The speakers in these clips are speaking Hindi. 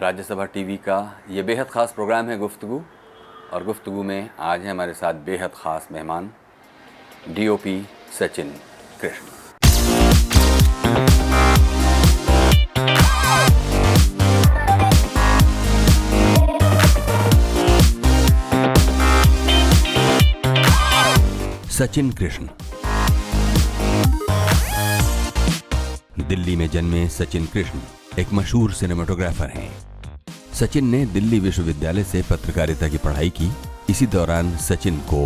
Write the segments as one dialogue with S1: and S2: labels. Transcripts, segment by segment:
S1: राज्यसभा टीवी का ये बेहद ख़ास प्रोग्राम है गुफ्तगू, और गुफ्तगू में आज है हमारे साथ बेहद ख़ास मेहमान डीओपी सचिन कृष्ण। सचिन कृष्ण दिल्ली में जन्मे सचिन कृष्ण एक मशहूर सिनेमेटोग्राफर हैं। सचिन ने दिल्ली विश्वविद्यालय से पत्रकारिता की पढ़ाई की। इसी दौरान सचिन को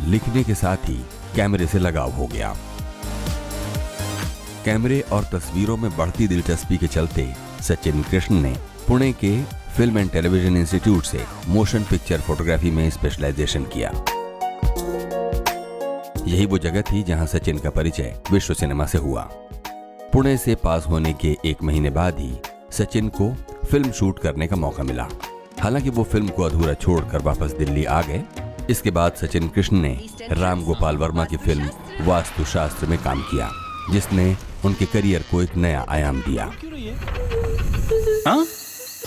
S1: लिखने के साथ ही कैमरे से लगाव हो गया। कैमरे और तस्वीरों में बढ़ती दिलचस्पी के चलते सचिन कृष्ण ने पुणे के फिल्म एंड टेलीविजन इंस्टीट्यूट से मोशन पिक्चर फोटोग्राफी में स्पेशलाइजेशन किया। यही वो जगह थी जहां सचिन का परिचय विश्व सिनेमा से हुआ। पुणे से पास होने के 1 महीने बाद ही सचिन को फिल्म शूट करने का मौका मिला। हालांकि वो फिल्म को अधूरा छोड़कर वापस दिल्ली आ गए। इसके बाद सचिन कृष्ण ने राम गोपाल वर्मा की फिल्म वास्तुशास्त्र में काम किया, जिसने उनके करियर को एक नया आयाम दिया।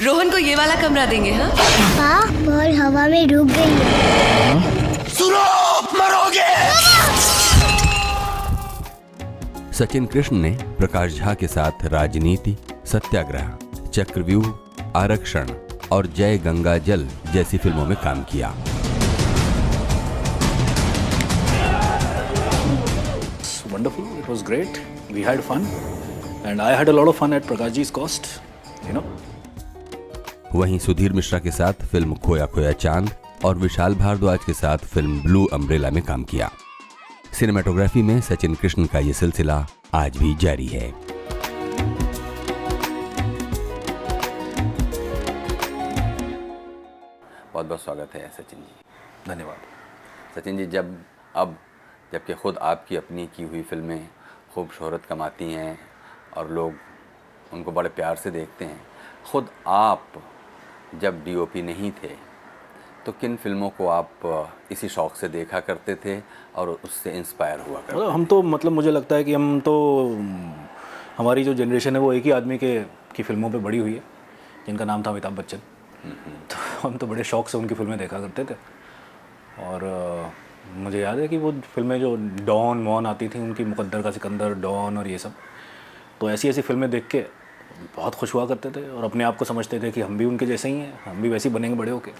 S2: रोहन को ये वाला कमरा देंगे। हाँ
S3: हाँ, बॉल हवा में रुक गई है।
S1: सुनो, मरोगे। सचिन कृष्ण ने प्रकाश झा के साथ राजनीति, सत्याग्रह, चक्रव्यूह, आरक्षण और जय गंगा जल जैसी फिल्मों में काम किया।
S4: Wonderful, it was great. We had fun, and I had a lot of fun at Prakash ji's cost, you know.
S1: वहीं सुधीर मिश्रा के साथ फिल्म खोया खोया चांद और विशाल भारद्वाज के साथ फिल्म ब्लू अम्ब्रेला में काम किया। सिनेमेटोग्राफी में सचिन कृष्ण का ये सिलसिला आज भी जारी है। बहुत बहुत स्वागत है सचिन जी।
S4: धन्यवाद।
S1: सचिन जी, जबकि खुद आपकी अपनी की हुई फिल्में खूब शोहरत कमाती हैं और लोग उनको बड़े प्यार से देखते हैं, खुद आप जब डीओपी नहीं थे तो किन फिल्मों को आप इसी शौक़ से देखा करते थे और उससे इंस्पायर हुआ करते थे?
S4: हम तो मुझे लगता है कि हमारी जो जनरेशन है वो एक ही आदमी की फिल्मों पे बड़ी हुई है, जिनका नाम था अमिताभ बच्चन। तो हम तो बड़े शौक़ से उनकी फिल्में देखा करते थे। और मुझे याद है कि वो फिल्में जो डॉन वॉन आती थी उनकी, मुकद्दर का सिकंदर, डॉन और ये सब, तो ऐसी फिल्में देख के बहुत खुश हुआ करते थे और अपने आप को समझते थे कि हम भी उनके जैसे ही हैं, हम भी वैसे ही बनेंगे बड़े होके।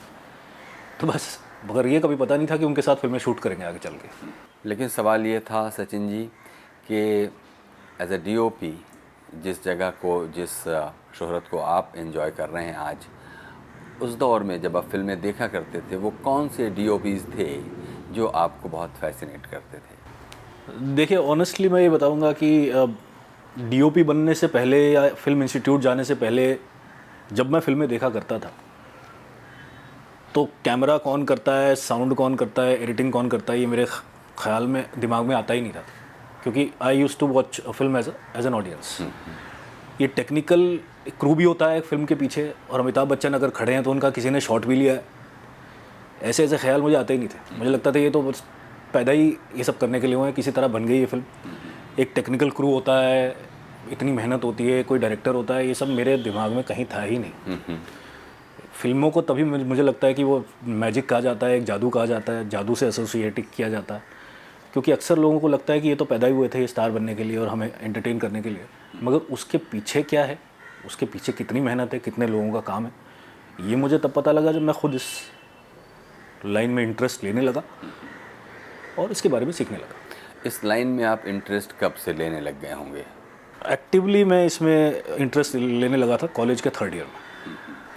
S4: तो बस, मगर ये कभी पता नहीं था कि उनके साथ फिल्में शूट करेंगे आगे चल के।
S1: लेकिन सवाल ये था सचिन जी कि एज ए डीओपी जिस जगह को, जिस शोहरत को आप एंजॉय कर रहे हैं आज, उस दौर में जब आप फिल्में देखा करते थे, वो कौन से डीओपीज़ थे जो आपको बहुत फैसिनेट करते थे?
S4: देखिए, ऑनेस्टली मैं ये बताऊंगा कि डीओपी बनने से पहले या फिल्म इंस्टीट्यूट जाने से पहले जब मैं फिल्में देखा करता था तो कैमरा कौन करता है, साउंड कौन करता है, एडिटिंग कौन करता है, ये मेरे ख्याल में, दिमाग में आता ही नहीं था। क्योंकि I used to watch a film as an audience. ये टेक्निकल क्रू भी होता है एक फिल्म के पीछे, और अमिताभ बच्चन अगर खड़े हैं तो उनका किसी ने शॉट भी लिया है, ऐसे ख्याल मुझे आते ही नहीं थे। मुझे लगता था ये तो बस पैदा ही ये सब करने के लिए हुए हैं, किसी तरह बन गई ये फिल्म। एक टेक्निकल क्रू होता है, इतनी मेहनत होती है, कोई डायरेक्टर होता है, ये सब मेरे दिमाग में कहीं था ही नहीं। फिल्मों को तभी मुझे लगता है कि वो मैजिक कहा जाता है, एक जादू कहा जाता है, जादू से एसोसिएट किया जाता है। क्योंकि अक्सर लोगों को लगता है कि ये तो पैदा ही हुए थे स्टार बनने के लिए और हमें एंटरटेन करने के लिए, मगर उसके पीछे क्या है, उसके पीछे कितनी मेहनत है, कितने लोगों का काम है, ये मुझे तब पता लगा जब मैं खुद इस लाइन में इंटरेस्ट लेने लगा और इसके बारे में सीखने लगा।
S1: इस लाइन में आप इंटरेस्ट कब से लेने लग गए होंगे?
S4: एक्टिवली मैं इसमें इंटरेस्ट लेने लगा था कॉलेज के 3rd ईयर में।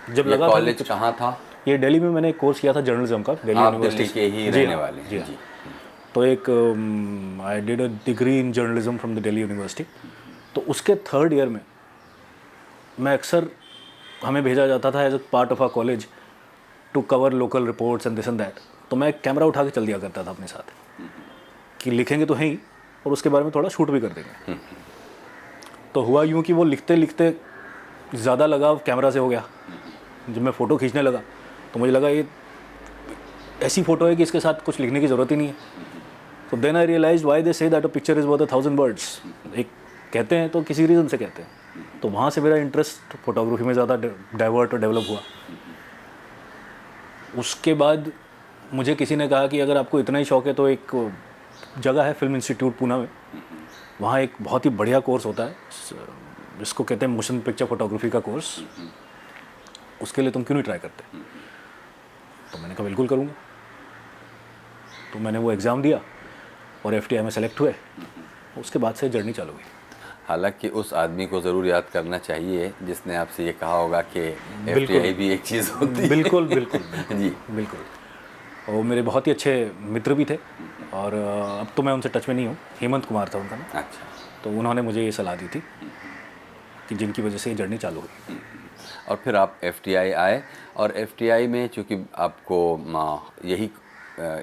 S4: जब लगा
S1: कॉलेज कहाँ था?
S4: ये दिल्ली में मैंने एक कोर्स किया था जर्नलिज्म का, दिल्ली यूनिवर्सिटी
S1: के ही रहने वाले?
S4: जी हाँ। तो एक I did a degree in journalism from the Delhi university. तो उसके 3rd ईयर में मैं अक्सर, हमें भेजा जाता था as a part of our college to cover local reports and this and that. तो मैं एक कैमरा उठा के चल दिया करता था अपने साथ कि लिखेंगे तो हैं ही और उसके बारे में थोड़ा शूट भी कर देंगे। तो हुआ यूँ कि वो लिखते लिखते ज़्यादा लगाव कैमरा से हो गया। जब मैं फ़ोटो खींचने लगा तो मुझे लगा ये ऐसी फ़ोटो है कि इसके साथ कुछ लिखने की ज़रूरत ही नहीं है। तो then I realize why they say that a picture is worth 1,000 words. एक कहते हैं तो किसी रीज़न से कहते हैं। तो वहाँ से मेरा इंटरेस्ट फोटोग्राफी में ज़्यादा डाइवर्ट और डेवलप हुआ। उसके बाद मुझे किसी ने कहा कि अगर आपको इतना ही शौक है तो एक जगह है फिल्म इंस्टीट्यूट पूना में, वहाँ एक बहुत ही बढ़िया कोर्स होता है जिसको कहते हैं मोशन पिक्चर फोटोग्राफी का कोर्स, उसके लिए तुम क्यों नहीं ट्राई करते? तो मैंने कहा बिल्कुल करूँगा। तो मैंने वो एग्ज़ाम दिया और FTI में सेलेक्ट हुए, उसके बाद से जर्नी चालू हुई।
S1: हालांकि उस आदमी को ज़रूर याद करना चाहिए जिसने आपसे ये कहा होगा कि
S4: बिल्कुल।
S1: FTI भी एक चीज़ होती है।
S4: बिल्कुल बिल्कुल
S1: जी
S4: बिल्कुल। और मेरे बहुत ही अच्छे मित्र भी थे और अब तो मैं उनसे टच में नहीं हूँ। हेमंत कुमार था उनका नाम।
S1: अच्छा।
S4: तो उन्होंने मुझे ये सलाह दी थी कि जिनकी वजह से ये जर्नी चालू हुई।
S1: और फिर आप FTI आए और FTI में चूँकि आपको यही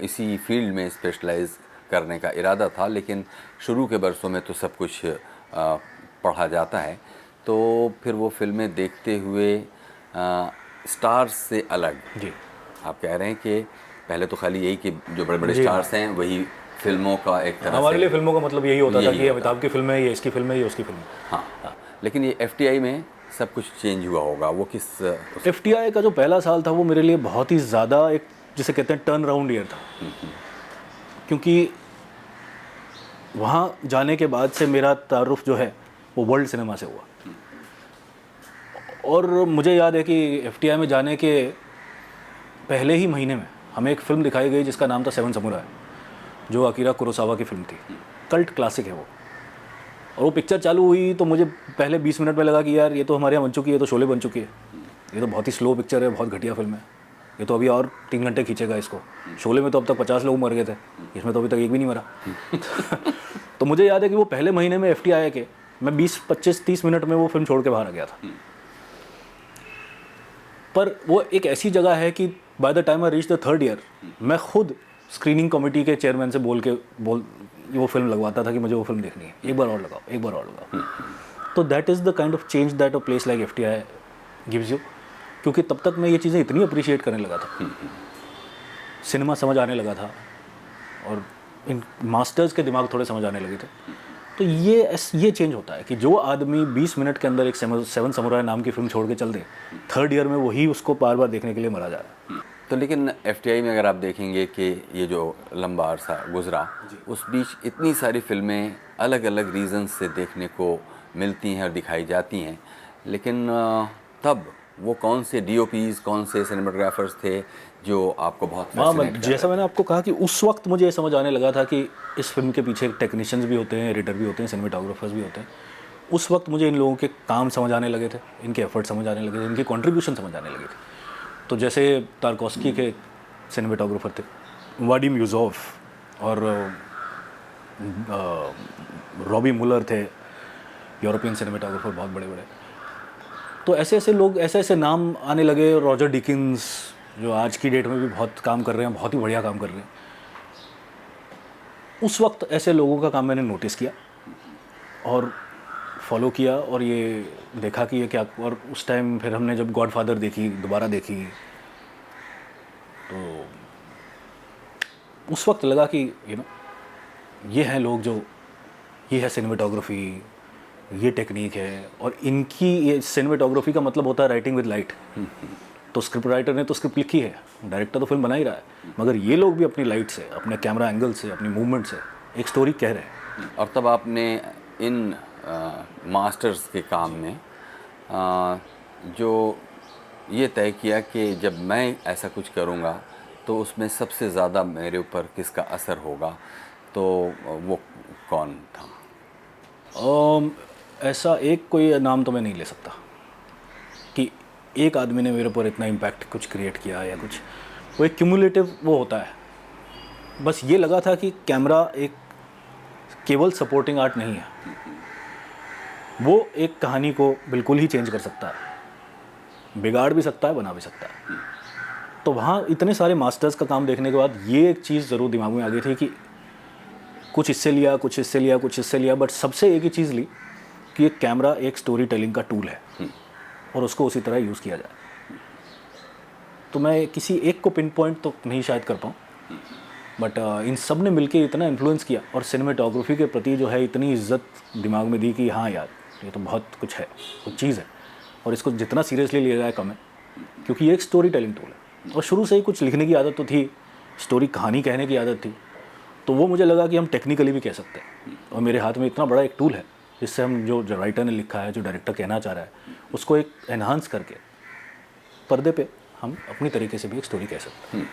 S1: इसी फील्ड में स्पेशलाइज करने का इरादा था, लेकिन शुरू के बरसों में तो सब कुछ पढ़ा जाता है, तो फिर वो फिल्में देखते हुए स्टार्स से अलग
S4: जी।
S1: आप कह रहे हैं कि पहले तो खाली यही कि जो बड़े बड़े स्टार्स हैं वही फिल्मों का एक तरह
S4: हमारे
S1: से
S4: लिए फिल्मों का मतलब यही होता था
S1: यही
S4: कि ये
S1: होता।
S4: अमिताभ की फिल्म है, ये इसकी फिल्म है, ये उसकी फिल्म है।
S1: हाँ, लेकिन ये FTI में सब कुछ चेंज हुआ होगा। वो किस
S4: FTI का जो पहला साल था वो मेरे लिए बहुत ही ज़्यादा एक जिसे कहते हैं टर्न राउंड ईयर था, क्योंकि वहाँ जाने के बाद से मेरा तारुफ जो है वो वर्ल्ड सिनेमा से हुआ। और मुझे याद है कि FTI में जाने के पहले ही महीने में हमें एक फ़िल्म दिखाई गई जिसका नाम था 7 समुराई, जो अकीरा कुरोसावा की फ़िल्म थी। कल्ट क्लासिक है वो। और वो पिक्चर चालू हुई तो मुझे पहले 20 मिनट में लगा कि यार ये तो हमारे यहाँ बन चुकी है, तो शोले बन चुकी है, ये तो बहुत ही स्लो पिक्चर है, बहुत घटिया फिल्म है, ये तो अभी और 3 घंटे खींचेगा इसको। शोले में तो अब तक 50 लोग मर गए थे, इसमें तो अभी तक एक भी नहीं मरा। तो मुझे याद है कि वो पहले महीने में FTI के मैं 20-25-30 मिनट में वो फिल्म छोड़ के बाहर आ गया था। पर वो एक ऐसी जगह है कि by the time I reach the 3rd year मैं खुद स्क्रीनिंग कमेटी के चेयरमैन से बोल वो फिल्म लगवाता था कि मुझे वो फिल्म देखनी है, एक बार और लगाओ, एक बार और लगाओ। तो that is the kind of change that a place like FTI gives you, क्योंकि तब तक मैं ये चीज़ें इतनी अप्रिशिएट करने लगा था, सिनेमा समझ आने लगा था और इन मास्टर्स के दिमाग थोड़े समझ आने लगे थे। तो ये चेंज होता है कि जो आदमी 20 मिनट के अंदर एक 7 समुराई नाम की फिल्म छोड़ के चल दे, 3rd ईयर में वही उसको बार बार देखने के लिए मरा जा रहा है।
S1: तो लेकिन FTI में अगर आप देखेंगे कि ये जो लंबा अरसा गुजरा, उस बीच इतनी सारी फिल्में अलग अलग रीज़न से देखने को मिलती हैं और दिखाई जाती हैं, लेकिन तब वो कौन से DOPs, कौन से सिनेमाटोग्राफर्स थे जो आपको बहुत fascinate कर
S4: जैसा मैंने आपको कहा कि उस वक्त मुझे ये समझ आने लगा था कि इस फिल्म के पीछे टेक्नीशियंस भी होते हैं, एडिटर भी होते हैं, सिनेमाटोग्राफर्स भी होते हैं। उस वक्त मुझे इन लोगों के काम समझ आने लगे थे, इनके एफर्ट समझ आने लगे थे, इनके कंट्रीब्यूशन समझ आने लगे थे। तो जैसे तारकोस्की के सिनेमाटोग्राफर थे वाडिम यूज़ोफ और रॉबी मुलर थे, यूरोपियन सिनेमाटोग्राफर बहुत बड़े बड़े। तो ऐसे ऐसे लोग, ऐसे ऐसे नाम आने लगे। रॉजर डिकिंस जो आज की डेट में भी बहुत काम कर रहे हैं, बहुत ही बढ़िया काम कर रहे हैं। उस वक्त ऐसे लोगों का काम मैंने नोटिस किया और फॉलो किया और ये देखा कि ये क्या। और उस टाइम फिर हमने जब गॉडफादर देखी, दोबारा देखी, तो उस वक्त लगा कि ये हैं लोग जो, ये है सिनेमाटोग्राफी, ये टेक्निक है। और इनकी ये सिनेमाटोग्राफी का मतलब होता है राइटिंग विद लाइट। तो स्क्रिप्ट राइटर ने तो स्क्रिप्ट लिखी है, डायरेक्टर तो फिल्म बना ही रहा है, मगर ये लोग भी अपनी लाइट से, अपने कैमरा एंगल से, अपनी मूवमेंट से एक स्टोरी कह रहे हैं।
S1: और तब आपने इन मास्टर्स के काम में जो ये तय किया कि जब मैं ऐसा कुछ करूँगा तो उसमें सबसे ज़्यादा मेरे ऊपर किसका असर होगा, तो वो कौन था?
S4: ऐसा एक कोई नाम तो मैं नहीं ले सकता कि एक आदमी ने मेरे ऊपर इतना इम्पैक्ट कुछ क्रिएट किया या कुछ। वो एक क्यूमुलेटिव वो होता है। बस ये लगा था कि कैमरा एक केवल सपोर्टिंग आर्ट नहीं है, वो एक कहानी को बिल्कुल ही चेंज कर सकता है, बिगाड़ भी सकता है, बना भी सकता है। तो वहाँ इतने सारे मास्टर्स का काम देखने के बाद ये एक चीज़ ज़रूर दिमाग में आ गई थी कि कुछ इससे लिया, कुछ इससे लिया, कुछ इससे लिया, बट सबसे एक ही चीज़ ली कि ये कैमरा एक स्टोरी टेलिंग का टूल है और उसको उसी तरह यूज़ किया जाए। तो मैं किसी एक को पिन पॉइंट तो नहीं शायद कर पाऊँ, बट इन सब ने मिलके इतना इन्फ्लुएंस किया और सिनेमाटोग्राफी के प्रति जो है इतनी इज्जत दिमाग में दी कि हाँ यार ये तो बहुत कुछ है, कुछ चीज़ है, और इसको जितना सीरियसली लिया जाए कम है, क्योंकि ये एक स्टोरी टेलिंग टूल है और शुरू से ही कुछ लिखने की आदत तो थी, स्टोरी कहानी कहने की आदत थी, तो वो मुझे लगा कि हम टेक्निकली भी कह सकते हैं। और मेरे हाथ में इतना बड़ा एक टूल है जिससे हम जो राइटर ने लिखा है, जो डायरेक्टर कहना चाह रहा है, उसको एक एनहांस करके पर्दे पे हम अपनी तरीके से भी एक स्टोरी कह सकते हैं।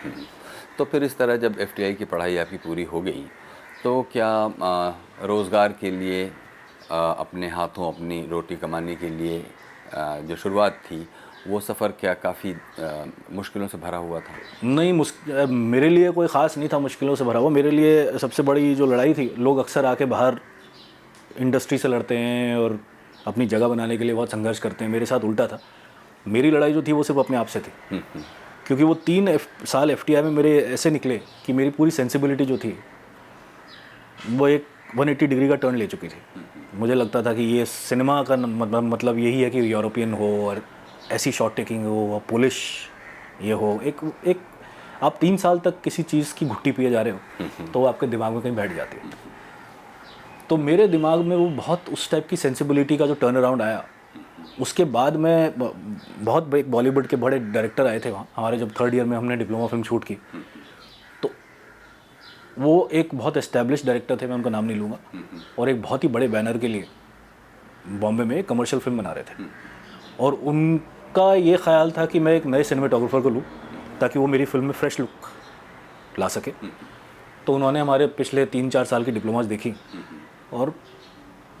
S1: तो फिर इस तरह जब FTI की पढ़ाई आपकी पूरी हो गई तो क्या रोज़गार के लिए अपने हाथों अपनी रोटी कमाने के लिए जो शुरुआत थी वो सफ़र क्या काफ़ी मुश्किलों से भरा हुआ था?
S4: नहीं, मेरे लिए कोई ख़ास नहीं था मुश्किलों से भरा हुआ। मेरे लिए सबसे बड़ी जो लड़ाई थी, लोग अक्सर आके बाहर इंडस्ट्री से लड़ते हैं और अपनी जगह बनाने के लिए बहुत संघर्ष करते हैं, मेरे साथ उल्टा था। मेरी लड़ाई जो थी वो सिर्फ अपने आप से थी, क्योंकि वो 3 साल FTI में मेरे ऐसे निकले कि मेरी पूरी सेंसिबिलिटी जो थी वो एक 180 डिग्री का टर्न ले चुकी थी। मुझे लगता था कि ये सिनेमा का मतलब यही है कि यूरोपियन हो और ऐसी शॉट टेकिंग हो और पोलिश ये हो। एक आप 3 साल तक किसी चीज़ की घुट्टी पिए जा रहे हो तो वो आपके दिमाग में कहीं बैठ जाती है। तो मेरे दिमाग में वो बहुत उस टाइप की सेंसिबिलिटी का जो टर्न अराउंड आया, उसके बाद मैं बहुत एक बॉलीवुड के बड़े डायरेक्टर आए थे वहाँ हमारे, जब 3rd ईयर में हमने डिप्लोमा फिल्म शूट की, तो वो एक बहुत एस्टेब्लिश डायरेक्टर थे, मैं उनका नाम नहीं लूँगा, और एक बहुत ही बड़े बैनर के लिए बॉम्बे में एक कमर्शियल फिल्म बना रहे थे, और उनका ये ख्याल था कि मैं एक नए सिनेमेटोग्राफर को लूँ ताकि वो मेरी फिल्म में फ्रेश लुक ला सके। तो उन्होंने हमारे पिछले 3-4 साल की डिप्लोमास देखी और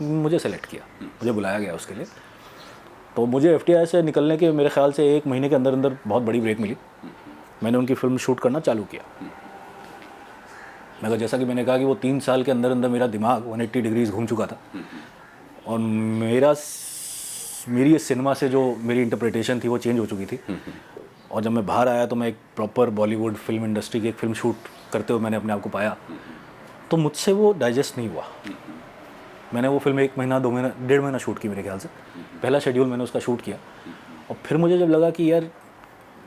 S4: मुझे सेलेक्ट किया, मुझे बुलाया गया उसके लिए। तो मुझे FTI से निकलने के मेरे ख्याल से 1 महीने के अंदर अंदर बहुत बड़ी ब्रेक मिली। मैंने उनकी फिल्म शूट करना चालू किया। मगर जैसा कि मैंने कहा कि वो 3 साल के अंदर अंदर मेरा दिमाग 180 डिग्रीज घूम चुका था, और मेरी इस सिनेमा से जो मेरी इंटरप्रिटेशन थी वो चेंज हो चुकी थी। और जब मैं बाहर आया तो मैं एक प्रॉपर बॉलीवुड फिल्म इंडस्ट्री की एक फिल्म शूट करते हुए मैंने अपने आप को पाया, तो मुझसे वो डाइजेस्ट नहीं हुआ। मैंने वो फिल्म 1 महीना 2 महीना 1.5 महीना शूट की मेरे ख्याल से, पहला शेड्यूल मैंने उसका शूट किया। और फिर मुझे जब लगा कि यार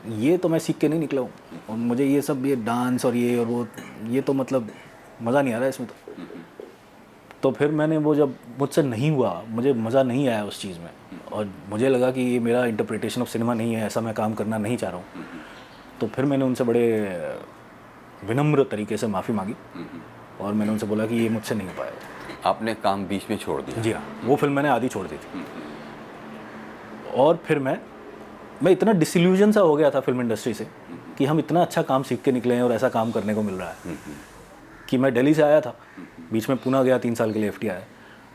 S4: ये तो मैं सीख के नहीं निकला हूँ, और मुझे ये सब ये डांस और ये और वो ये तो मतलब मज़ा नहीं आ रहा है इसमें, तो फिर मैंने वो जब मुझसे नहीं हुआ, मुझे मज़ा नहीं आया उस चीज़ में, और मुझे लगा कि ये मेरा इंटरप्रिटेशन ऑफ सिनेमा नहीं है, ऐसा मैं काम करना नहीं चाह रहा हूँ, तो फिर मैंने उनसे बड़े विनम्र तरीके से माफ़ी मांगी और मैंने उनसे बोला कि ये मुझसे नहीं हो पाएगा।
S1: आपने काम बीच में छोड़ दिया?
S4: जी हाँ, वो फिल्म मैंने आधी छोड़ दी थी। और फिर मैं इतना डिसिल्यूजन सा हो गया था फिल्म इंडस्ट्री से कि हम इतना अच्छा काम सीख के निकले हैं और ऐसा काम करने को मिल रहा है, कि मैं दिल्ली से आया था, बीच में पुणे गया 3 साल के लिए FTI।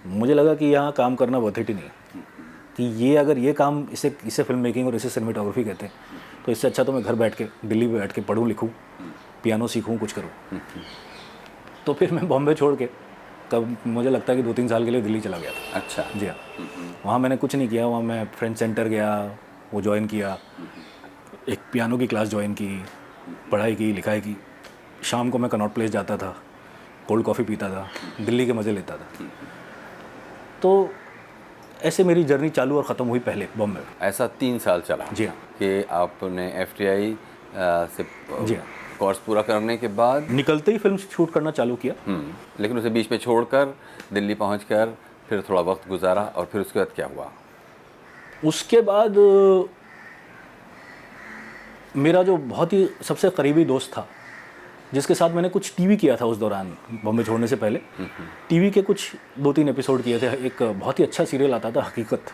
S4: मुझे लगा कि यहाँ काम करना वर्थ इट ही नहीं है, कि ये अगर ये काम इसे फिल्म मेकिंग और इसे सिनेमेटोग्राफी कहते हैं, तो इससे अच्छा तो मैं घर बैठ के दिल्ली में बैठ के पढूं लिखूं, पियानो सीखूं, कुछ करूं। तो फिर मैं बॉम्बे छोड़ के तब मुझे लगता है कि 2-3 साल के लिए दिल्ली चला गया था।
S1: अच्छा।
S4: जी हाँ, वहाँ मैंने कुछ नहीं किया, वहाँ मैं फ्रेंच सेंटर गया, वो ज्वाइन किया, एक पियानो की क्लास ज्वाइन की, पढ़ाई की, लिखाई की। शाम को मैं कनॉट प्लेस जाता था, कोल्ड कॉफ़ी पीता था, दिल्ली के मज़े लेता था। तो ऐसे मेरी जर्नी चालू और ख़त्म हुई पहले बॉम्बे में।
S1: ऐसा 3 साल चला?
S4: जी हाँ।
S1: कि आपने FTI से
S4: जी हाँ,
S1: कोर्स पूरा करने के बाद
S4: निकलते ही फिल्म शूट करना चालू किया।
S1: लेकिन उसे बीच में छोड़कर दिल्ली पहुंचकर फिर थोड़ा वक्त गुजारा, और फिर उसके बाद क्या हुआ?
S4: उसके बाद मेरा जो बहुत ही सबसे करीबी दोस्त था, जिसके साथ मैंने कुछ टीवी किया था उस दौरान, बॉम्बे छोड़ने से पहले टीवी के कुछ 2-3 एपिसोड किए थे। एक बहुत ही अच्छा सीरियल आता था हकीकत,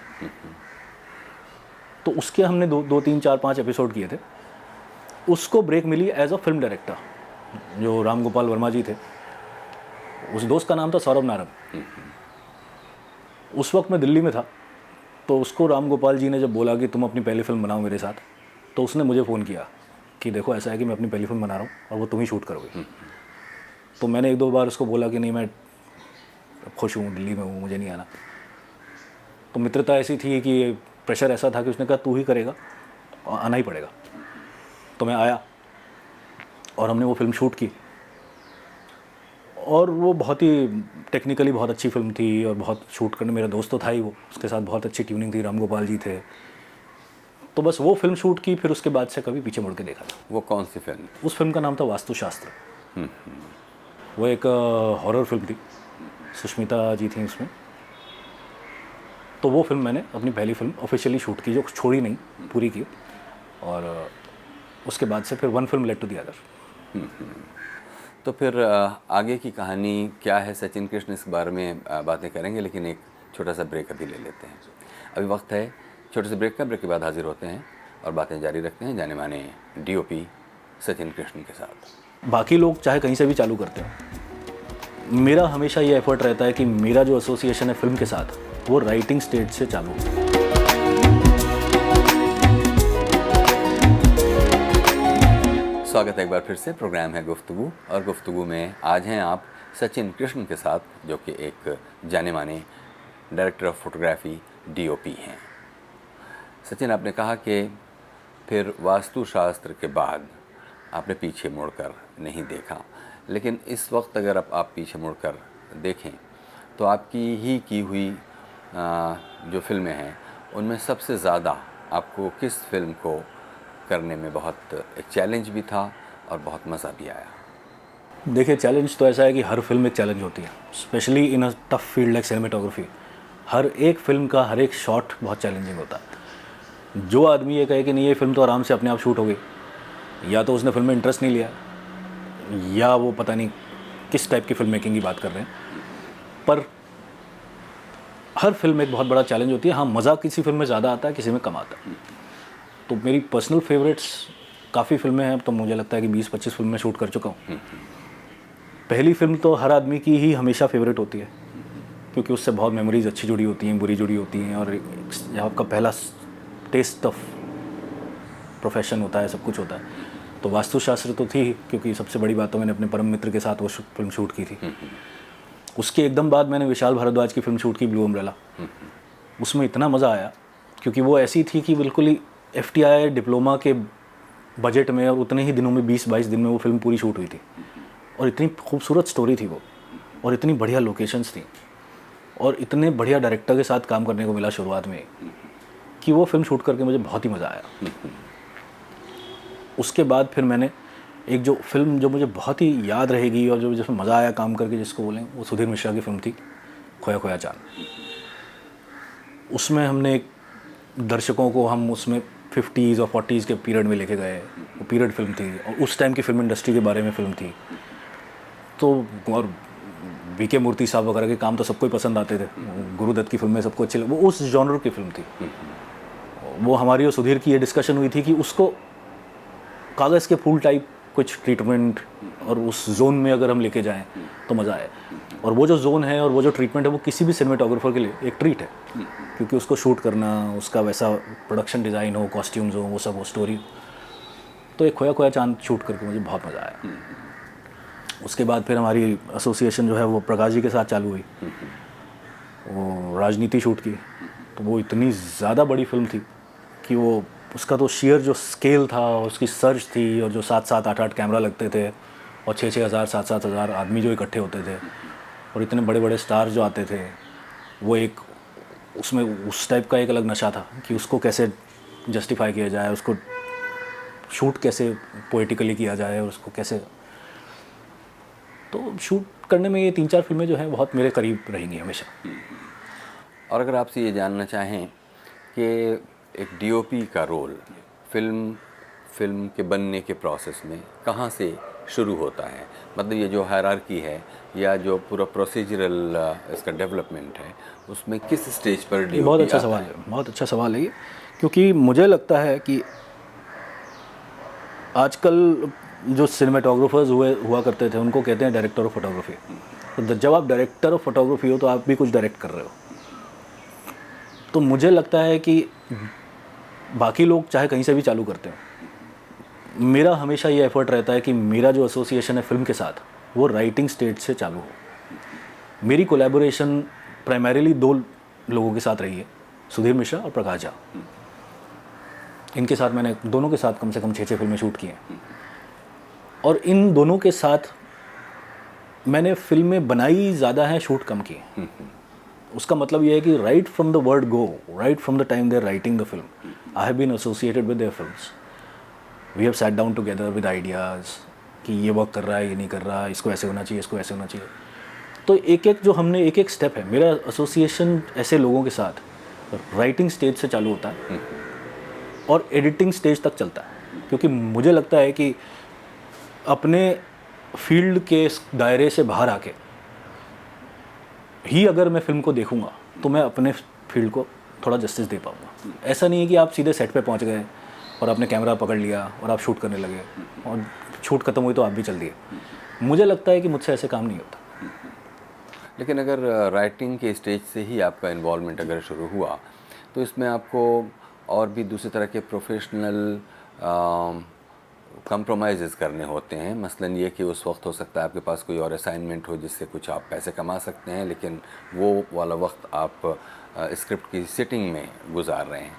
S4: तो उसके हमने 2-3-4-5 एपिसोड किए थे। उसको ब्रेक मिली एज अ फिल्म डायरेक्टर, जो राम गोपाल वर्मा जी थे। उस दोस्त का नाम था सौरभ नारंग। उस वक्त मैं दिल्ली में था, तो उसको राम गोपाल जी ने जब बोला कि तुम अपनी पहली फिल्म बनाओ मेरे साथ, तो उसने मुझे फ़ोन किया कि देखो ऐसा है कि मैं अपनी पहली फिल्म बना रहा हूँ और वो तुम ही शूट करोगे। तो मैंने 1-2 बार उसको बोला कि नहीं, मैं खुश हूँ, दिल्ली में हूँ, मुझे नहीं आना। तो मित्रता ऐसी थी कि प्रेशर ऐसा था कि उसने कहा तू ही करेगा और आना ही पड़ेगा। तो मैं आया और हमने वो फिल्म शूट की, और वो बहुत ही टेक्निकली बहुत अच्छी फिल्म थी, और बहुत शूट करने मेरा दोस्त तो था ही, वो उसके साथ बहुत अच्छी ट्यूनिंग थी, राम गोपाल जी थे। तो बस वो फिल्म शूट की, फिर उसके बाद से कभी पीछे मुड़ के देखा था।
S1: वो कौन सी फिल्म?
S4: उस फिल्म का नाम था वास्तुशास्त्र। वो एक हॉरर फिल्म थी, सुष्मिता जी थी उसमें। तो वो फिल्म मैंने अपनी पहली फिल्म ऑफिशियली शूट की, जो छोड़ी नहीं, पूरी की। और उसके बाद से फिर one film led to the other.
S1: तो फिर आगे की कहानी क्या है सचिन कृष्ण, इस बारे में बातें करेंगे, लेकिन एक छोटा सा ब्रेक अभी ले लेते हैं। अभी वक्त है छोटे से ब्रेक का। ब्रेक के बाद हाजिर होते हैं और बातें जारी रखते हैं जाने माने डीओपी सचिन कृष्ण के साथ।
S4: बाकी लोग चाहे कहीं से भी चालू करते हो, मेरा हमेशा ये एफर्ट रहता है कि मेरा जो एसोसिएशन है फिल्म के साथ, वो राइटिंग स्टेज से चालू हो।
S1: स्वागत है एक बार फिर से। प्रोग्राम है गुफ्तगू, और गुफ्तगू में आज हैं आप सचिन कृष्ण के साथ, जो कि एक जाने माने डायरेक्टर ऑफ फोटोग्राफी डीओपी हैं। सचिन, आपने कहा कि फिर वास्तुशास्त्र के बाद आपने पीछे मुड़कर नहीं देखा, लेकिन इस वक्त अगर आप पीछे मुड़कर देखें तो आपकी ही की हुई जो फिल्में हैं उनमें सबसे ज़्यादा आपको किस फिल्म को करने में बहुत एक चैलेंज भी था और बहुत मज़ा भी आया?
S4: देखिए, चैलेंज तो ऐसा है कि हर फिल्म एक चैलेंज होती है, specially in a tough field like cinematography. हर एक फिल्म का हर एक शॉट बहुत चैलेंजिंग होता है। जो आदमी ये कहे कि नहीं ये फिल्म तो आराम से अपने आप शूट हो गई, या तो उसने फिल्म में इंटरेस्ट नहीं लिया, या वो पता नहीं किस टाइप की फिल्म मेकिंग की बात कर रहे हैं। पर हर फिल्म एक बहुत बड़ा चैलेंज होती है। हाँ, मज़ा किसी फिल्म में ज़्यादा आता है, किसी में कम आता है। तो मेरी पर्सनल फेवरेट्स काफ़ी फिल्में हैं, तो मुझे लगता है कि 20-25 फिल्म में शूट कर चुका हूँ। पहली फिल्म तो हर आदमी की ही हमेशा फेवरेट होती है, क्योंकि उससे बहुत मेमोरीज अच्छी जुड़ी होती हैं, बुरी जुड़ी होती हैं, और जब आपका पहला टेस्ट ऑफ प्रोफेशन होता है, सब कुछ होता है। तो वास्तुशास्त्र तो थी, क्योंकि सबसे बड़ी बात तो मैंने अपने परम मित्र के साथ वो फिल्म शूट की थी। उसके एकदम बाद मैंने विशाल भारद्वाज की फिल्म शूट की, ब्लू अम्ब्रेला। उसमें इतना मज़ा आया, क्योंकि वो ऐसी थी कि बिल्कुल ही FTI डिप्लोमा के बजट में और उतने ही दिनों में 20-22 दिन में वो फिल्म पूरी शूट हुई थी। और इतनी खूबसूरत स्टोरी थी वो, और इतनी बढ़िया लोकेशंस थी, और इतने बढ़िया डायरेक्टर के साथ काम करने को मिला शुरुआत में, कि वो फिल्म शूट करके मुझे बहुत ही मज़ा आया। उसके बाद फिर मैंने एक जो फिल्म जो मुझे बहुत ही याद रहेगी और जो जिसमें मज़ा आया काम करके, जिसको बोलें, वो सुधीर मिश्रा की फिल्म थी खोया खोया चांद। उसमें हमने एक दर्शकों को हम उसमें 50s और 40s के पीरियड में लेके गए। वो पीरियड फिल्म थी, और उस टाइम की फिल्म इंडस्ट्री के बारे में फिल्म थी। तो और VK मूर्ति साहब वगैरह के काम तो सबको ही पसंद आते थे। गुरुदत्त की फिल्में सबको अच्छी लगी। वो उस जॉनर की फिल्म थी। वो हमारी और सुधीर की ये डिस्कशन हुई थी कि उसको कागज़ के फूल टाइप कुछ ट्रीटमेंट और उस जोन में अगर हम लेके जाएं तो मज़ा आए। और वो जो जोन है और वो जो ट्रीटमेंट है, वो किसी भी सिनेमेटोग्राफर के लिए एक ट्रीट है, क्योंकि उसको शूट करना, उसका वैसा प्रोडक्शन डिज़ाइन हो, कॉस्ट्यूम्स हो, वो सब, वो स्टोरी। तो एक खोया खोया चांद शूट करके मुझे बहुत मज़ा आया। उसके बाद फिर हमारी एसोसिएशन जो है वो प्रकाश जी के साथ चालू हुई। वो राजनीति शूट की, तो वो इतनी ज़्यादा बड़ी फिल्म थी कि वो उसका तो शेयर जो स्केल था, उसकी सर्च थी, और जो 7-7, 8-8 कैमरा लगते थे, और 6-6 हज़ार, 7-7 हज़ार आदमी जो इकट्ठे होते थे, और इतने बड़े बड़े स्टार जो आते थे, वो एक उसमें उस टाइप का एक अलग नशा था कि उसको कैसे जस्टिफाई किया जाए, उसको शूट कैसे पोएटिकली किया जाए, और उसको कैसे। तो शूट करने में ये 3-4 फिल्में जो हैं बहुत मेरे करीब रहेंगी हमेशा।
S1: और अगर आपसे ये जानना चाहें कि एक डीओपी का रोल फिल्म के बनने के प्रोसेस में कहाँ से शुरू होता है, मतलब ये जो हायरार्की है या जो पूरा प्रोसीजरल इसका डेवलपमेंट है, उसमें किस स्टेज पर डीओपी?
S4: बहुत अच्छा सवाल है, बहुत अच्छा सवाल है ये, क्योंकि मुझे लगता है कि आजकल जो सिनेमेटोग्राफर्स हुआ करते थे, उनको कहते हैं डायरेक्टर ऑफ फोटोग्राफी। तो जब आप डायरेक्टर ऑफ फोटोग्राफी हो तो आप भी कुछ डायरेक्ट कर रहे हो। तो मुझे लगता है कि बाकी लोग चाहे कहीं से भी चालू करते हो, मेरा हमेशा ये एफर्ट रहता है कि मेरा जो एसोसिएशन है फिल्म के साथ, वो राइटिंग स्टेज से चालू हो। मेरी कोलैबोरेशन प्राइमरीली 2 लोगों के साथ रही है, सुधीर मिश्रा और प्रकाश झा। इनके साथ मैंने दोनों के साथ कम से कम 6-6 फिल्में शूट की हैं, और इन दोनों के साथ मैंने फिल्में बनाई ज़्यादा हैं, शूट कम की। उसका मतलब ये है कि right from the word go, right from the time they are writing the film, I have been associated with their films. We have sat down together with ideas कि ये वर्क कर रहा है, ये नहीं कर रहा, इसको ऐसे होना चाहिए, इसको ऐसे होना चाहिए। तो एक एक जो हमने एक एक स्टेप है, मेरा एसोसिएशन ऐसे लोगों के साथ राइटिंग स्टेज से चालू होता है और एडिटिंग स्टेज तक चलता है, क्योंकि मुझे लगता है कि अपने फील्ड के दायरे से बाहर आके ही अगर मैं फिल्म को देखूंगा तो मैं अपने फील्ड को थोड़ा जस्टिस दे पाऊंगा। ऐसा नहीं है कि आप सीधे सेट पे पहुंच गए और आपने कैमरा पकड़ लिया और आप शूट करने लगे और शूट खत्म हुई तो आप भी चल दिए। मुझे लगता है कि मुझसे ऐसे काम नहीं होता।
S1: लेकिन अगर राइटिंग के स्टेज से ही आपका इन्वॉल्वमेंट अगर शुरू हुआ तो इसमें आपको और भी दूसरी तरह के प्रोफेशनल कंप्रोमाइज़ करने होते हैं। मसलन ये कि उस वक्त हो सकता है आपके पास कोई और असाइनमेंट हो जिससे कुछ आप पैसे कमा सकते हैं, लेकिन वो वाला वक्त आप स्क्रिप्ट की सिटिंग में गुजार रहे हैं।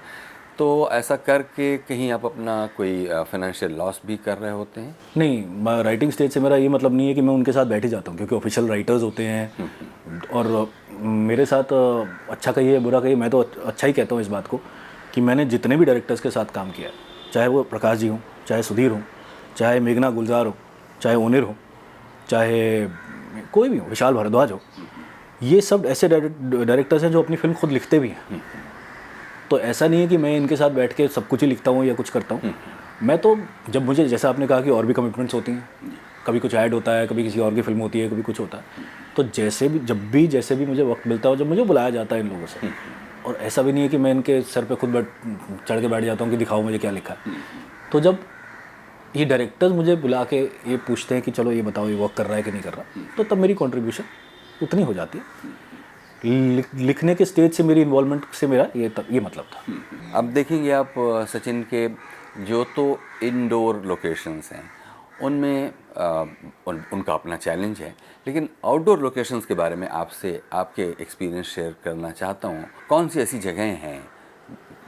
S1: तो ऐसा करके कहीं आप अपना कोई फाइनेंशियल लॉस भी कर रहे होते हैं?
S4: नहीं, राइटिंग स्टेज से मेरा ये मतलब नहीं है कि मैं उनके साथ बैठ ही जाता हूँ, क्योंकि ऑफिशियल राइटर्स होते हैं और मेरे साथ अच्छा कहिए बुरा कहिए, मैं तो अच्छा ही कहता हूँ इस बात को कि मैंने जितने भी डायरेक्टर्स के साथ काम किया है, चाहे वो प्रकाश जी हों, चाहे सुधीर हों, चाहे मेघना गुलजार हो, चाहे ओनिर हो, चाहे कोई भी हो, विशाल भारद्वाज हो, ये सब ऐसे डायरेक्टर्स हैं जो अपनी फिल्म खुद लिखते भी हैं। तो ऐसा नहीं है कि मैं इनके साथ बैठ के सब कुछ ही लिखता हूँ या कुछ करता हूँ। मैं तो जब मुझे, जैसा आपने कहा कि और भी कमिटमेंट्स होती हैं, कभी कुछ ऐड होता है, कभी किसी और की फिल्म होती है, कभी कुछ होता है, तो जैसे भी मुझे वक्त मिलता है, जब मुझे बुलाया जाता है इन लोगों से, और ऐसा भी नहीं है कि मैं इनके सर पे खुद चढ़ के बैठ जाता हूँ कि दिखाओ मुझे क्या लिखा है। तो जब ये डायरेक्टर्स मुझे बुला के ये पूछते हैं कि चलो ये बताओ ये वर्क कर रहा है कि नहीं कर रहा, तो तब मेरी कंट्रीब्यूशन उतनी हो जाती है। लिखने के स्टेज से मेरी इन्वॉल्वमेंट से मेरा ये मतलब था।
S1: अब देखेंगे आप सचिन के जो तो इंडोर लोकेशंस हैं उनमें उनका अपना चैलेंज है, लेकिन आउटडोर लोकेशंस के बारे में आपसे आपके एक्सपीरियंस शेयर करना चाहता हूँ। कौन सी ऐसी जगहें हैं,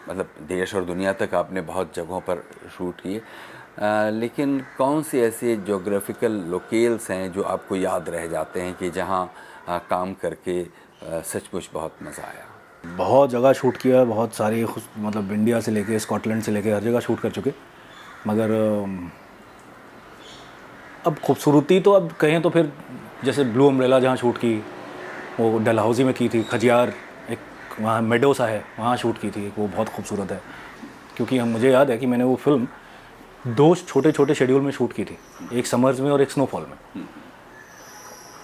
S1: मतलब देश और दुनिया तक आपने बहुत जगहों पर शूट किए, लेकिन कौन से ऐसे जोग्राफिकल लोकेल्स हैं जो आपको याद रह जाते हैं कि जहाँ काम करके सचमुच बहुत मज़ा आया?
S4: बहुत जगह शूट किया है, बहुत सारी, मतलब इंडिया से लेके स्कॉटलैंड से लेके हर जगह शूट कर चुके, मगर अब खूबसूरती तो अब कहें तो फिर जैसे ब्लू अम्ब्रेला जहाँ शूट की, वो डलहौजी में की थी, खजियार एक वहाँ मेडोसा है वहाँ शूट की थी, वो बहुत खूबसूरत है। क्योंकि मुझे याद है कि मैंने वो फिल्म 2 छोटे छोटे शेड्यूल में शूट की थी, एक समर्स में और एक स्नोफॉल में।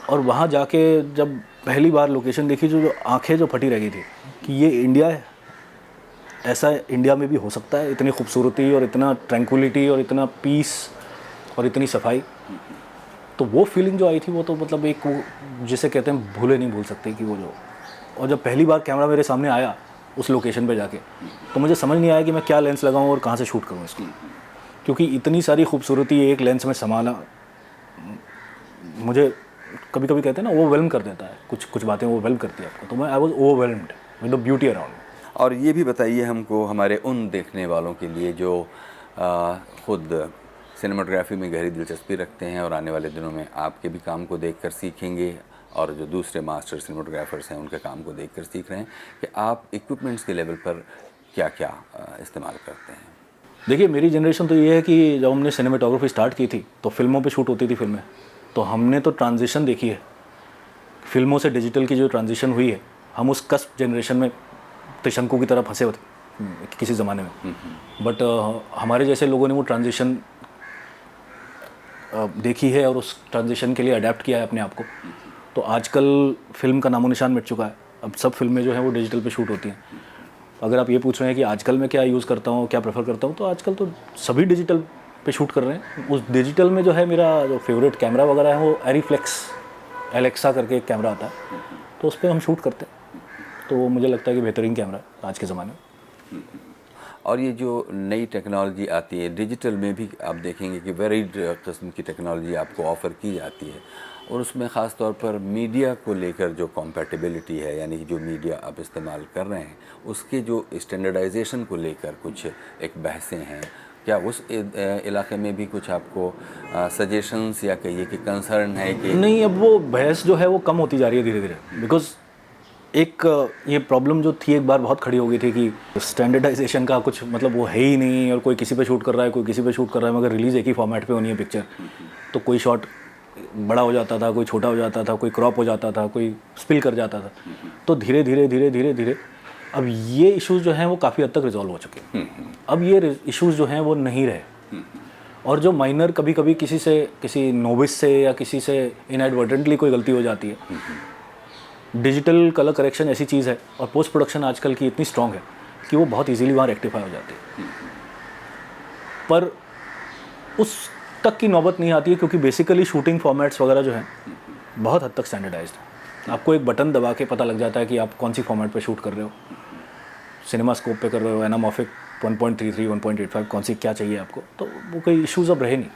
S4: और वहाँ जाके जब पहली बार लोकेशन देखी, जो आंखें जो फटी रह गई थी कि ये इंडिया है, ऐसा इंडिया में भी हो सकता है, इतनी खूबसूरती और इतना ट्रैंक्विलिटी और इतना पीस और इतनी सफाई। तो वो फीलिंग जो आई थी वो तो मतलब एक वो जिसे कहते हैं भूले नहीं भूल सकते कि वो जो, और जब पहली बार कैमरा मेरे सामने आया उस लोकेशन पे जाके, तो मुझे समझ नहीं आया कि मैं क्या लेंस लगाऊं और कहाँ से शूट करूं इसको, क्योंकि इतनी सारी खूबसूरती एक लेंस में समाना मुझे कभी कभी कहते हैं ना ओवरवेल्म कर देता है, कुछ बातें ओवरवेल्म करती है आपको। तो मैं I was overwhelmed with the beauty around.
S1: और ये भी बताइए हमको, हमारे उन देखने वालों के लिए जो खुद सिनेमाटोग्राफी में गहरी दिलचस्पी रखते हैं और आने वाले दिनों में आपके भी काम को देखकर सीखेंगे, और जो दूसरे मास्टर सिनेमाटोग्राफर्स हैं उनके काम को देखकर सीख रहे हैं, कि आप इक्विपमेंट्स के लेवल पर क्या क्या इस्तेमाल करते हैं?
S4: देखिए, मेरी जनरेशन तो ये है कि जब हमने सिनेमाटोग्राफी स्टार्ट की थी तो फिल्मों पे शूट होती थी फिल्में, तो हमने तो ट्रांजिशन देखी है, फिल्मों से डिजिटल की जो ट्रांजिशन हुई है, हम उस कस्प जनरेशन में त्रिशंकु की तरह फंसे हुए थे किसी ज़माने में। बट हमारे जैसे लोगों ने वो ट्रांजिशन देखी है और उस ट्रांजिशन के लिए अडेप्ट किया है अपने आप को। तो आजकल फिल्म का नामो निशान मिट चुका है, अब सब फिल्में जो हैं वो डिजिटल पे शूट होती हैं। अगर आप ये पूछ रहे हैं कि आजकल मैं क्या यूज़ करता हूँ, क्या प्रेफर करता हूँ, तो आजकल तो सभी डिजिटल पे शूट कर रहे हैं। उस डिजिटल में जो है मेरा जो फेवरेट कैमरा वगैरह है वो एरीफ्लेक्स एलेक्सा करके एक कैमरा आता है, तो उस पर हम शूट करते हैं। तो वो मुझे लगता है कि बेहतरीन कैमरा है आज के ज़माने में।
S1: और ये जो नई टेक्नोलॉजी आती है डिजिटल में भी आप देखेंगे कि वेरीड किस्म की टेक्नोलॉजी आपको ऑफ़र की जाती है, और उसमें ख़ास तौर पर मीडिया को लेकर जो कॉम्पैटिबिलिटी है, यानी कि जो मीडिया आप इस्तेमाल कर रहे हैं उसके जो स्टैंडर्डाइजेशन को लेकर कुछ एक बहसें हैं। क्या उस इलाके में भी कुछ आपको सजेशंस या कहिए कि कंसर्न है कि
S4: नहीं? अब वो बहस जो है वो कम होती जा रही है धीरे धीरे, बिकॉज एक ये प्रॉब्लम जो थी एक बार बहुत खड़ी हो गई थी कि स्टैंडर्डाइजेशन का कुछ मतलब वो है ही नहीं, और कोई किसी पे शूट कर रहा है, कोई किसी पे शूट कर रहा है, मगर रिलीज़ एक ही फॉर्मेट पे होनी है पिक्चर। तो कोई शॉट बड़ा हो जाता था, कोई छोटा हो जाता था, कोई क्रॉप हो जाता था, कोई स्पिल कर जाता था। तो धीरे धीरे धीरे धीरे धीरे अब ये इश्यूज जो हैं वो काफ़ी हद तक रिजॉल्व हो चुके हैं। अब ये इश्यूज जो हैं वो नहीं रहे, और जो माइनर कभी कभी किसी नोविस से या किसी से इनएडवर्टेंटली कोई गलती हो जाती है, डिजिटल कलर करेक्शन ऐसी चीज़ है और पोस्ट प्रोडक्शन आजकल की इतनी स्ट्रांग है कि वो बहुत इजीली वहाँ रेक्टिफाई हो जाती है। पर उस तक की नौबत नहीं आती है, क्योंकि बेसिकली शूटिंग फॉर्मेट्स वगैरह जो हैं बहुत हद तक स्टैंडर्डाइज्ड है। आपको एक बटन दबा के पता लग जाता है कि आप कौन सी फॉर्मेट पे शूट कर रहे हो, सिनेमा स्कोप पे कर रहे हो, एनामॉर्फिक 1.33, 1.85, कौन सी क्या चाहिए आपको, तो वो कोई इश्यूज़ अब रहे नहीं।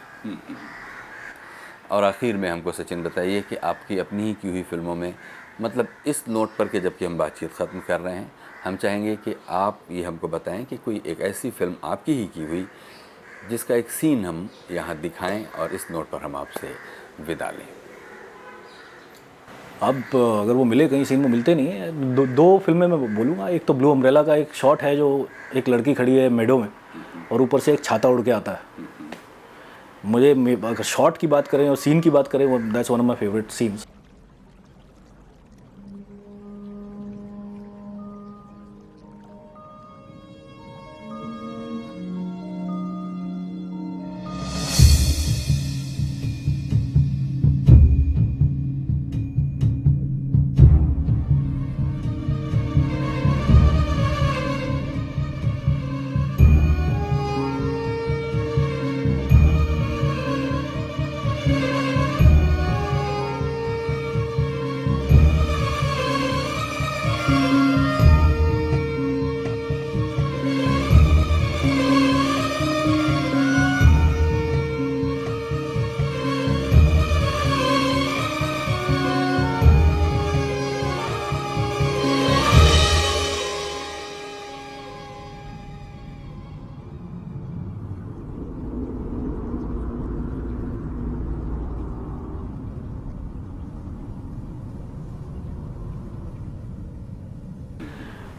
S1: और आखिर में हमको सचिन बताइए कि आपकी अपनी ही की हुई फिल्मों में, मतलब इस नोट पर के जबकि हम बातचीत ख़त्म कर रहे हैं, हम चाहेंगे कि आप ये हमको बताएं कि कोई एक ऐसी फिल्म आपकी ही की हुई जिसका एक सीन हम यहाँ दिखाएं और इस नोट पर हम आपसे विदा लें।
S4: अब अगर वो मिले, कहीं सीन में मिलते नहीं है। दो फिल्में मैं बोलूँगा। एक तो ब्लू अम्ब्रेला का एक शॉट है जो एक लड़की खड़ी है मेडो में और ऊपर से एक छाता उड़ के आता है। मुझे अगर शॉट की बात करें और सीन की बात करें, वो that's one of my favourite scenes.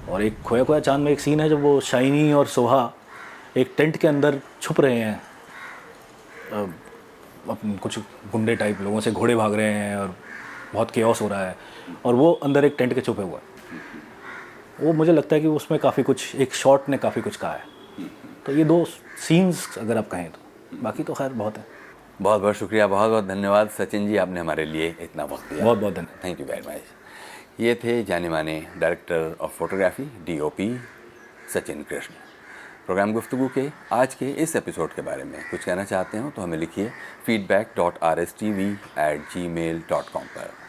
S4: और एक खोया खोया चांद में एक सीन है जब वो शाइनी और सोहा एक टेंट के अंदर छुप रहे हैं, कुछ गुंडे टाइप लोगों से घोड़े भाग रहे हैं और बहुत केओस हो रहा है, और वो अंदर एक टेंट के छुपे हुआ है। वो मुझे लगता है कि उसमें काफ़ी कुछ, एक शॉट ने काफ़ी कुछ कहा है। तो ये दो सीन्स अगर आप कहें तो, बाकी तो खैर बहुत है।
S1: बहुत बहुत शुक्रिया, बहुत बहुत धन्यवाद सचिन जी, आपने हमारे लिए इतना वक्त दिया।
S4: बहुत बहुत धन्यवाद।
S1: Thank you very much. ये थे जाने माने director of photography DOP Sachin Krishna. Program Guftagu के आज के इस एपिसोड के बारे में कुछ कहना चाहते हो तो हमें लिखिए feedback.rstv@gmail.com पर।